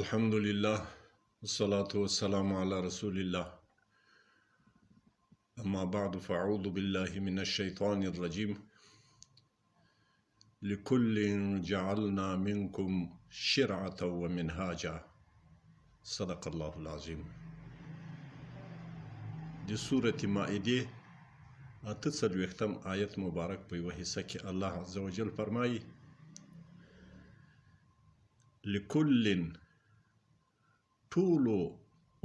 الحمد لله والصلاة والسلام على رسول الله. أما بعد فأعوذ بالله من الشيطان الرجيم. لكل جعلنا منكم شرعة ومنهاجا. صدق الله العظيم. دي سورة مائده 48 آية مبارك په یوه حصه کې الله عز وجل فرمایي: لكل ټولو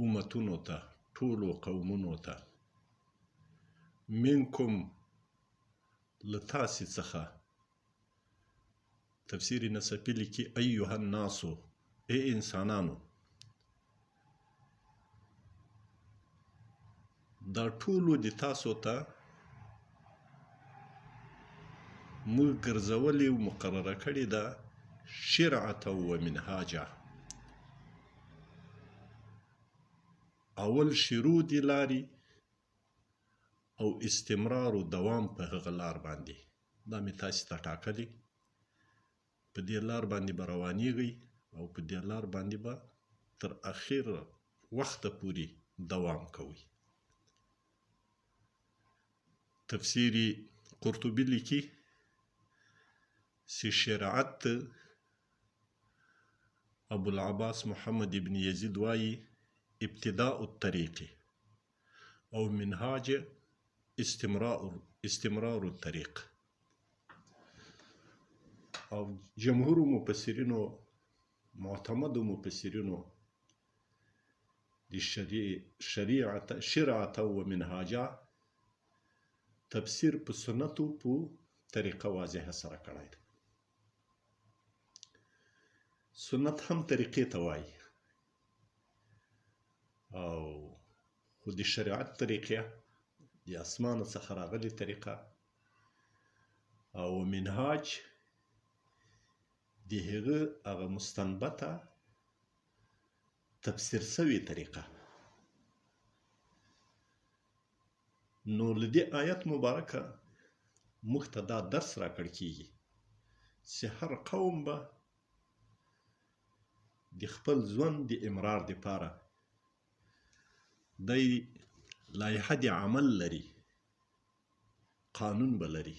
امتونو ته، ټولو قومونو ته، منکم له تاسې څخه. تفسیر نصفي لیکي: ایها الناسو، ای انسانانو. دا ټولو د تاسو ته موږ ګرځولې او مقرره کړې ده شرعة و منهاجا. اول شروع دی لاري او استمرار و دوام په هغه لار باندې. دا مې تاسې ته ټاکلي، په دې لار باندې به روانیږئ او په دې لار باندې به تر اخر وخته پورې دوام کوئ. تفسیری قرطبي لیکي چې شریعت ابو العباس محمد ابن یزید وایي ابتداء الطريق او منهاج استمرار الطريق. او جمهور مفسرینو، معتمد مفسرینو د شرعة و منهاجا تفسیر په سنتو په طریقه واضحه سره کړی دی. سنت هم طریقې ته وایي، او خو د شریعت طریقه د اسمان څخه راغلي طریقه، او منهاج د هغه مستنبطه تفسیر سوي طریقه. نو له دې آیت مبارکه موږ ته دا درس راکړ کیږي چې هر قوم به د خپل ژوند د امرار دپاره دی لایحه د عمل لري، قانون به لري.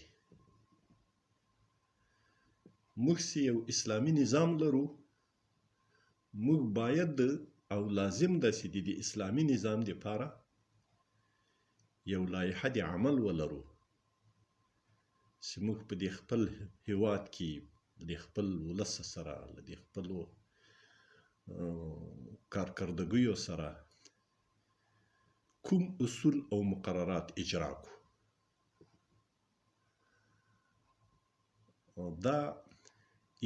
موږ چې یو اسلامي نظام لرو، موږ باید او لازم ده چې د اسلامي نظام دپاره یو لایحه د عمل ولرو، چې موږ په دې خپل هیواد کې د خپل ولس سره، د خپلو کارکردګیو سره کوم اصول او مقررات اجرا کو. دا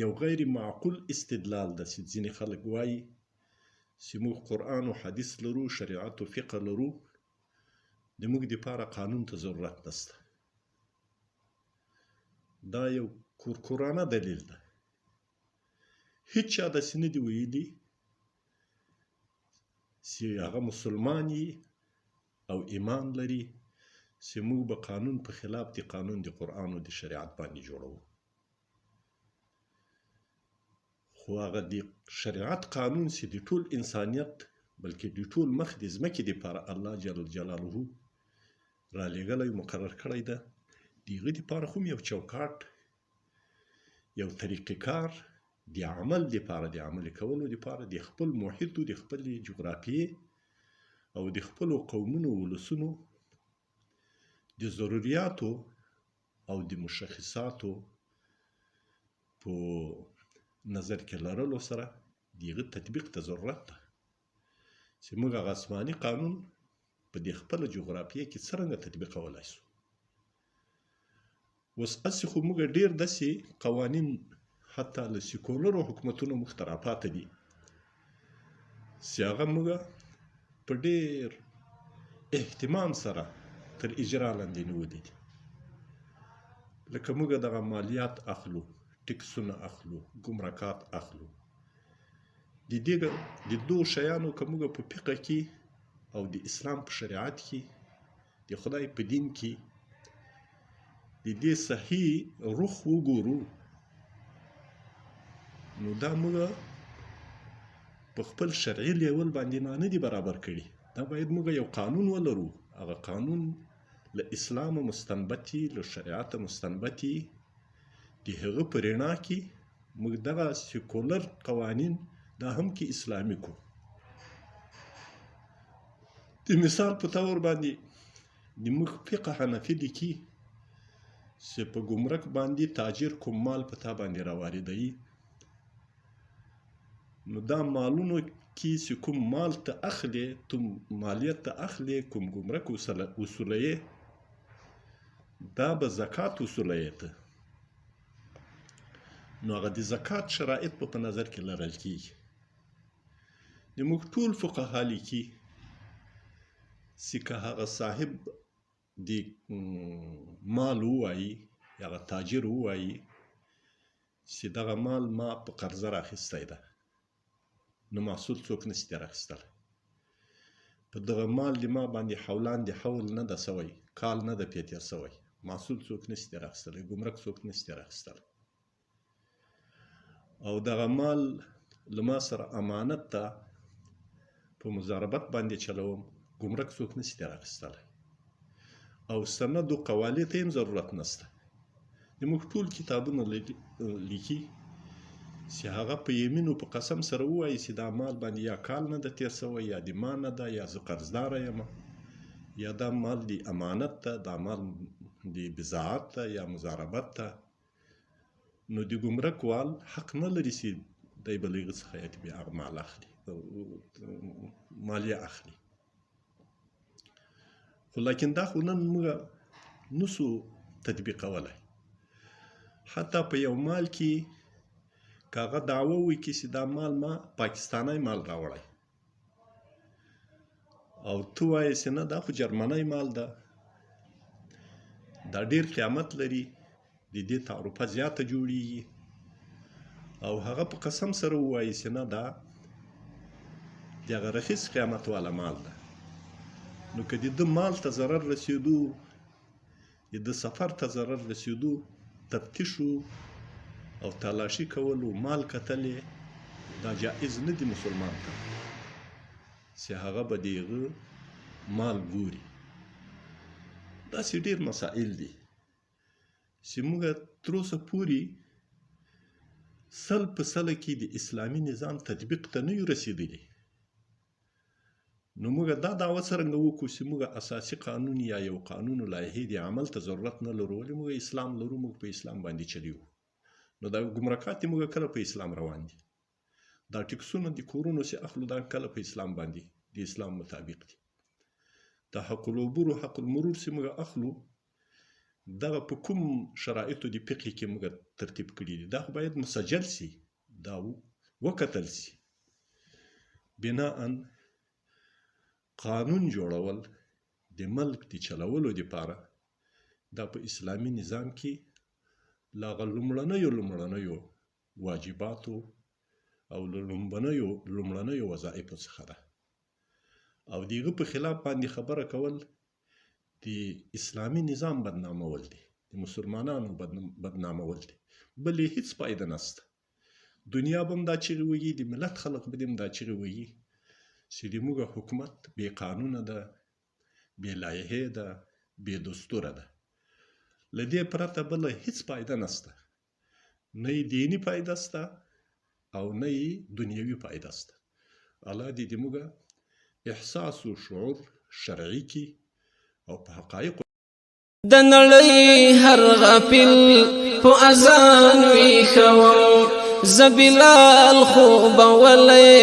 یو غیر معقول استدلال ده چې ځینې خلک وایي چې موږ قرآن او حدیث لرو، شریعت او فقه لرو، د موږ دپاره قانون ته ضرورت نشته. دا یو کورکورانه دلیل ده. هیچ چا داسې نه دي ویلي چې هغه مسلمان او ایمان لري چې موږ به قانون په خلاف د قانون د قرآن او د شریعت باندې جوړو. خو هغه د شریعت قانون چې د ټول انسانیت، بلکې د ټول مخ د ځمکې دپاره الله جل جلاله را لېږلی مقرر کړی ده، د هغه دپاره خو یو چوکاټ، یو طریقې کار د عمل دپاره، د عملي کولو دپاره، د خپل محیط او د خپلې جغرافیې او د خپلو قومونو ولسونو د ضروریاتو او د مشخصاتو په نظر کې لرلو سره د هغه تطبیق ته ضرورت ده چې موږ هغه آسماني قانون په دې خپله جغرافیه کې څرنګه تطبیقولی شو. اوس هسې خو موږ ډېر داسې قوانین حتی له سیکولرو حکومتونو موږ ته راپاته دي چې هغه موږ په ډېر اهتمام سره تر اجرا لاندې نیولي دي. لکه موږ دغه مالیات اخلو، ټکسونه اخلو، ګمرکات اخلو. د دو شیانو که موږ په فقه کې او د اسلام په شریعت کې، د خدای په دین کې د دې صحیح رخ وګورو، نو دا موږ په خپل شرعي لیول باندې نه دي برابر کړي. دا باید موږ یو قانون ولرو، هغه قانون له اسلام مستنبطي، له شریعت مستنبطي. د هغه په رڼا کې موږ دغه سیکولر قوانین دا هم کې اسلامي کو. د مثال په طور باندې د موږ فقه حنفي لیکي چې په ګمرک باندې تاجر کوم مال په تا باندې راواردوي، نو دا مالونو کې چې کوم مال ته اخلي، ته مالیت ته اخلي، کوم ګمرک وصولوي، دا به زکات وصولوي ته. نو هغه د زکات شرایط په نظر کې لرل کېږي. د موږ ټول فقها لیکي چې که هغه صاحب د مال ووایي، هغه تاجر ووایي چې دغه مال ما په قرضه راخیستی ده، نو محصول څوک نشي ترې اخیستلی. په دغه مال د ما باندې حولان د حول نه ده سوی، کال نه ده پې تېر سوی، محصول څوک نشي ترې اخیستلی، ګمرک څوک نشي ترې اخیستلی. او دغه مال له ما سره امانت ته په مضاربت باندې چلوم، ګمرک څوک نشي ترې اخیستلی. او سند و قوالې ته هم ضرورت نشته. د موږ ټول کتابونه لیکي چې هغه په یمین او په قسم سره ووایي چې دا مال باندې یا کال نه ده تېر سوی، یا د ما نه ده، یا زه قرضداره یم، یا دا مال د امانت ته، دا مال د بضاعت ته یا مضاربت ته. نو د ګمرک وال حق نه لري چې دی به له هغه څخه بیا هغه مال اخلي، مالیه اخلي. خو لیکن دا خو نن موږ نسو تطبیقولی. حتی په یو مال کې که هغه دعوه وکړي چې دا مال ما پاکستانی مال راوړی، او ته وایې چې نه دا خو جرمنی مال ده، دا ډېر قیمت لري، د دې تعرفه زیاته جوړیږي، او هغه په قسم سره ووایي چې نه دا د هغه رخیص قیمت والا مال ده، نو که د ده مال ته ضرر رسېدو، د ده سفر ته ضرر رسېدو، تفتیشو او تلاشي کولو، مال کتلې، دا جایز نه دي مسلمان ته چې هغه به د هغه مال ګوري. داسې ډېر مسائل دي چې موږ تر اوسه پورې سل په سله کې د اسلامي نظام تطبیق ته نه یو رسېدلي. نو موږ دا دعوه څرنګه وکړو چې موږ اساسي قانون یا یو قانون لایحې د عمل ته ضرورت نه لرو، ولې موږ اسلام لرو، موږ په اسلام باندې چلیو. نو دا ګمرکات موږ کله په اسلام روان دي، دا ټکسونه د کورونو چې اخلو دا کله په اسلام باندې د اسلام مطابق دي. دا حق العبور او حق المرور چې موږ اخلو دغه په کوم شرایطو د فقه کې موږ ترتیب کړي دي، دا خو باید مسجل سي، دا وکتل سي. بناء قانون جوړول د ملک د چلولو دپاره دا په اسلامي نظام کې له هغه لومړنیو واجباتو او له لومړنیو وظایفو څخه ده. او د هغه په خلاف باندې خبره کول د اسلامي نظام بدنامول دي، د مسلمانانو بدنامول دي، بل یې هیڅ فایده نشته. دنیا به هم دا چیغې وهي، د ملت خلق به هم دا چیغې وهي چې د موږ حکومت بې قانونه ده، بې لایحې ده، بې دستوره ده. له دې پرته بله هیڅ فایده نشته، نه یې دیني فایده شته او نه یې دنیوي فایده شته. الله دې د موږ احساس و شعور شرعي کی او په حقایق د نړۍ هر غافل په اذان وی خوم زبلال خوب ولې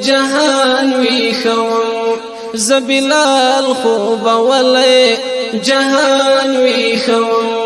جهان وی خوم زبلال خوب ولې جهان وی خوم